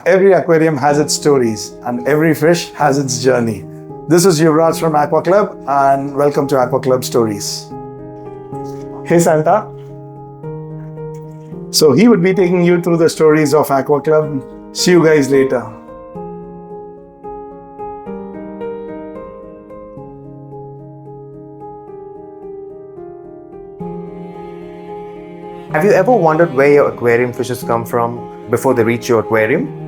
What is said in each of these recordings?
Every aquarium has its stories and every fish has its journey. This is Yuvraj from Aqua Club and welcome to Aqua Club Stories. Hey Santa. So he would be taking you through the stories of Aqua Club. See you guys later. Have you ever wondered where your aquarium fishes come from before they reach your aquarium?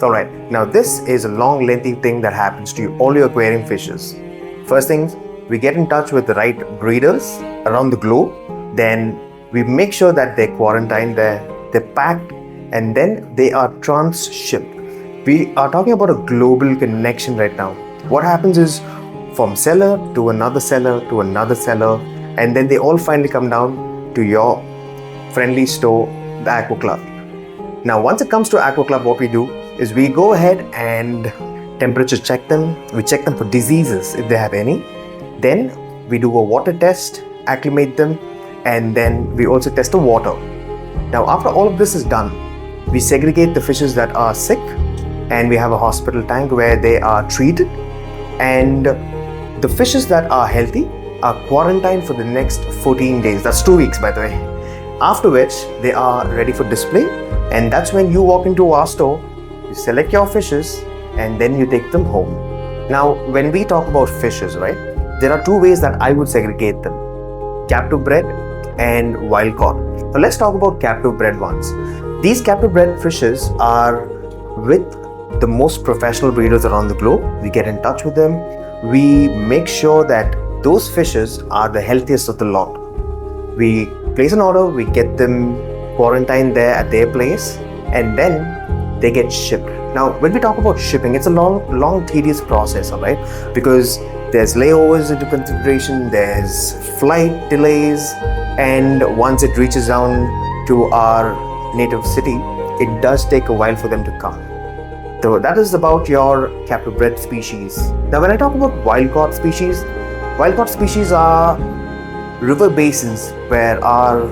Alright, now this is a long lengthy thing that happens to all your aquarium fishes. First things, we get in touch with the right breeders around the globe. Then we make sure that they're quarantined, they're packed, and then they are trans-shipped. We are talking about a global connection right now. What happens is from seller to another seller to another seller, and then they all finally come down to your friendly store, the Aqua Club. Now once it comes to Aqua Club, what we do is we go ahead and temperature check them. We check them for diseases if they have any. Then we do a water test, acclimate them, and then we also test the water. Now after all of this is done, we segregate the fishes that are sick and we have a hospital tank where they are treated, and the fishes that are healthy are quarantined for the next 14 days. That's 2 weeks, by the way. After which they are ready for display, and that's when you walk into our store, you select your fishes, and then you take them home. Now when we talk about fishes, right, there are two ways that I would segregate them: captive bred and wild caught. So let's talk about captive bred ones. These captive bred fishes are with the most professional breeders around the globe. We get in touch with them. We make sure that those fishes are the healthiest of the lot. We place an order, we get them quarantined there at their place, and then they get shipped. Now when we talk about shipping, it's a long tedious process, alright? Because there's layovers into consideration, there's flight delays, and once it reaches down to our native city, it does take a while for them to come. So that is about your captive bred species. Now when I talk about wild caught species are river basins where our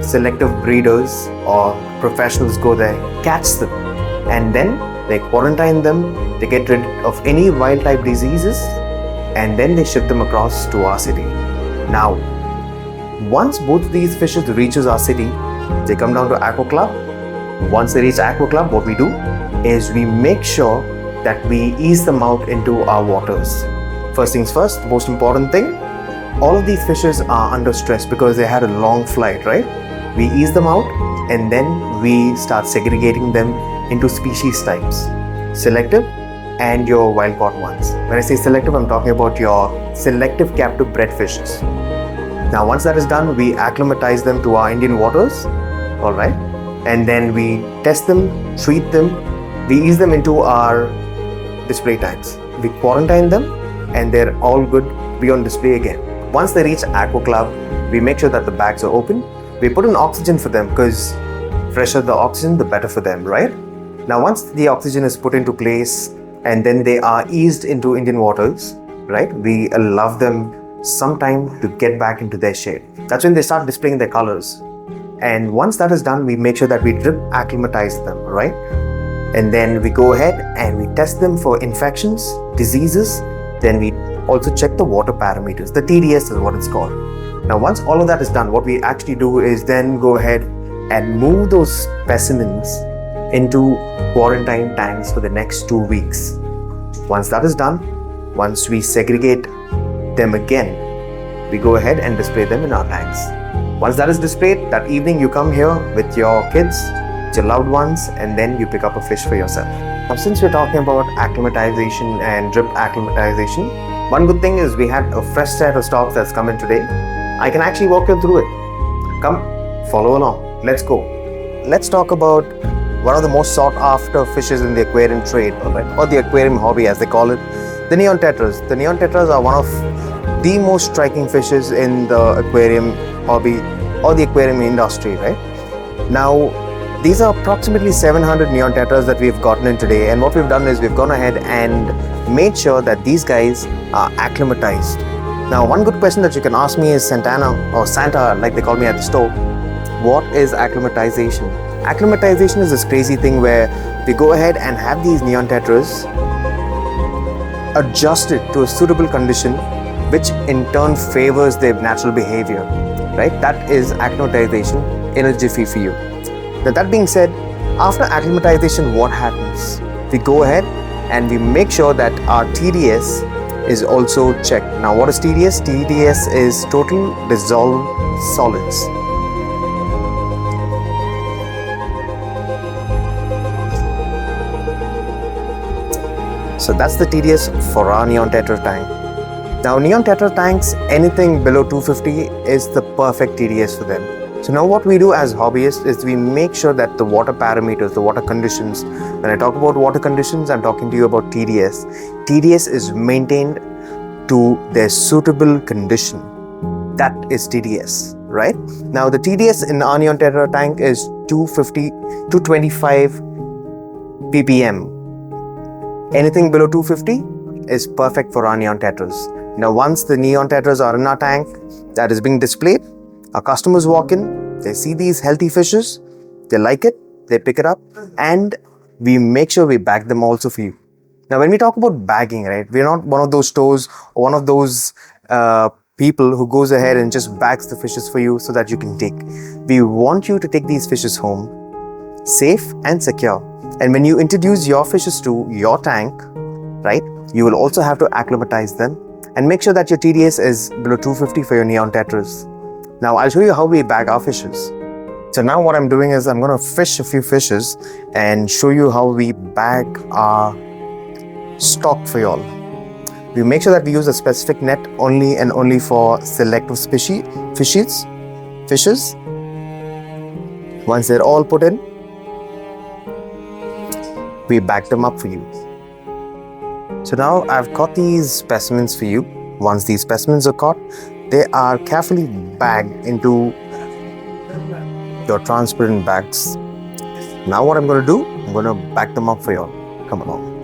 selective breeders or professionals go there, catch them, and then they quarantine them, they get rid of any wild type diseases, and then they ship them across to our city. Now once both these fishes reaches our city, they come down to Aqua Club. Once they reach Aqua Club, what we do is we make sure that we ease them out into our waters. First things first, the most important thing, all of these fishes are under stress because they had a long flight, right? We ease them out, and then we start segregating them into species types: selective and your wild caught ones. When I say selective, I'm talking about your selective captive bred fishes. Now once that is done, we acclimatize them to our Indian waters, alright? And then we test them, treat them, we ease them into our display tanks. We quarantine them, and they're all good to be on display again. Once they reach Aqua Club, we make sure that the bags are open. We put in oxygen for them because fresher the oxygen, the better for them, right? Now once the oxygen is put into place and then they are eased into Indian waters, right, we allow them some time to get back into their shade. That's when they start displaying their colors. And once that is done, we make sure that we drip acclimatize them, right? And then we go ahead and we test them for infections, diseases. Then we also check the water parameters. The TDS is what it's called. Now once all of that is done, what we actually do is then go ahead and move those specimens into quarantine tanks for the next 2 weeks. Once that is done, once we segregate them again, we go ahead and display them in our tanks. Once that is displayed, that evening you come here with your kids, your loved ones, and then you pick up a fish for yourself. Now since we're talking about acclimatization and drip acclimatization, one good thing is we had a fresh set of stocks that's come in today. I can actually walk you through it. Come, follow along. Let's go. Let's talk about one of the most sought after fishes in the aquarium trade, or the aquarium hobby as they call it, the neon tetras. The neon tetras are one of the most striking fishes in the aquarium hobby or the aquarium industry, right? Now, these are approximately 700 neon tetras that we've gotten in today, and what we've done is we've gone ahead and made sure that these guys are acclimatized. Now, one good question that you can ask me is Santana, or Santa like they call me at the store, what is acclimatization? Acclimatization is this crazy thing where we go ahead and have these neon tetras adjusted to a suitable condition, which in turn favors their natural behavior, right? That is acclimatization in a jiffy for you. Now that being said, after acclimatization, what happens? We go ahead and we make sure that our TDS is also checked. Now what is TDS? TDS is total dissolved solids. So that's the TDS for our neon tetra tank. Now neon tetra tanks, anything below 250 is the perfect TDS for them. So now what we do as hobbyists is we make sure that the water parameters, the water conditions, when I talk about water conditions, I'm talking to you about TDS. TDS is maintained to their suitable condition. That is TDS, right? Now the TDS in our neon tetra tank is 225 ppm. Anything below 250 is perfect for our neon tetras. Now once the neon tetras are in our tank, that is being displayed, our customers walk in, they see these healthy fishes, they like it, they pick it up, and we make sure we bag them also for you. Now when we talk about bagging, right, we're not one of those stores or one of those people who goes ahead and just bags the fishes for you so that you can take. We want you to take these fishes home safe and secure. And when you introduce your fishes to your tank, right, you will also have to acclimatize them and make sure that your TDS is below 250 for your neon tetras. Now I'll show you how we bag our fishes. So now what I'm doing is I'm going to fish a few fishes and show you how we bag our stock for y'all. We make sure that we use a specific net only and only for selective fishes. Once they're all put in, we bag them up for you. So now I've caught these specimens for you. Once these specimens are caught, they are carefully bagged into your transparent bags. Now what I'm going to do, I'm going to bag them up for you all. Come along.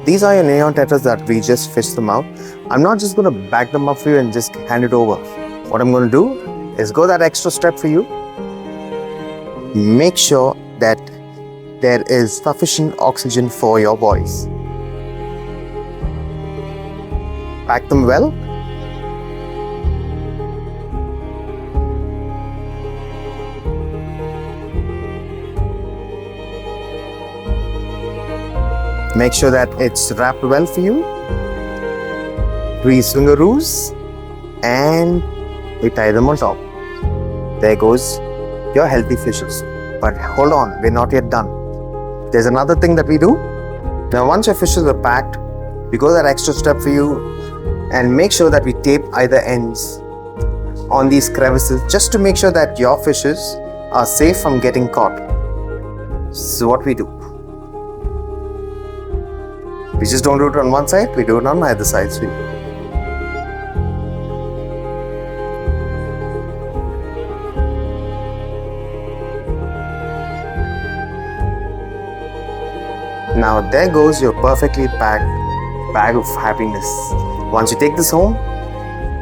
These are your neon tetras that we just fished them out. I'm not just going to bag them up for you and just hand it over. What I'm going to do is go that extra step for you. Make sure that there is sufficient oxygen for your boys. Pack them well. Make sure that it's wrapped well for you. 3 swingaroos and we tie them on top. There goes your healthy fishes. But hold on, we're not yet done. There's another thing that we do. Now once your fishes are packed, we go that extra step for you and make sure that we tape either ends on these crevices just to make sure that your fishes are safe from getting caught. So what we do? We just don't do it on one side, we do it on either sides for you. Now there goes your perfectly packed bag of happiness. Once you take this home,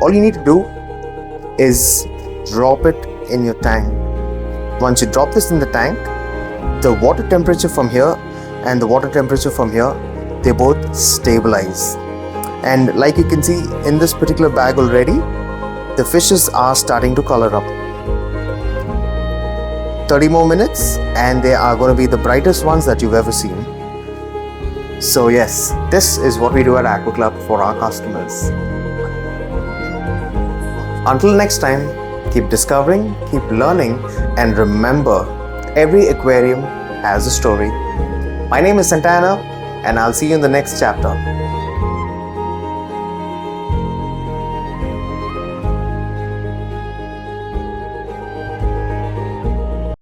all you need to do is drop it in your tank. Once you drop this in the tank, the water temperature from here and the water temperature from here, they both stabilize. And like you can see in this particular bag already, the fishes are starting to color up. 30 more minutes and they are going to be the brightest ones that you've ever seen. So yes, this is what we do at Aqua Club for our customers. Until next time, keep discovering, keep learning, and remember, every aquarium has a story. My name is Santana, and I'll see you in the next chapter.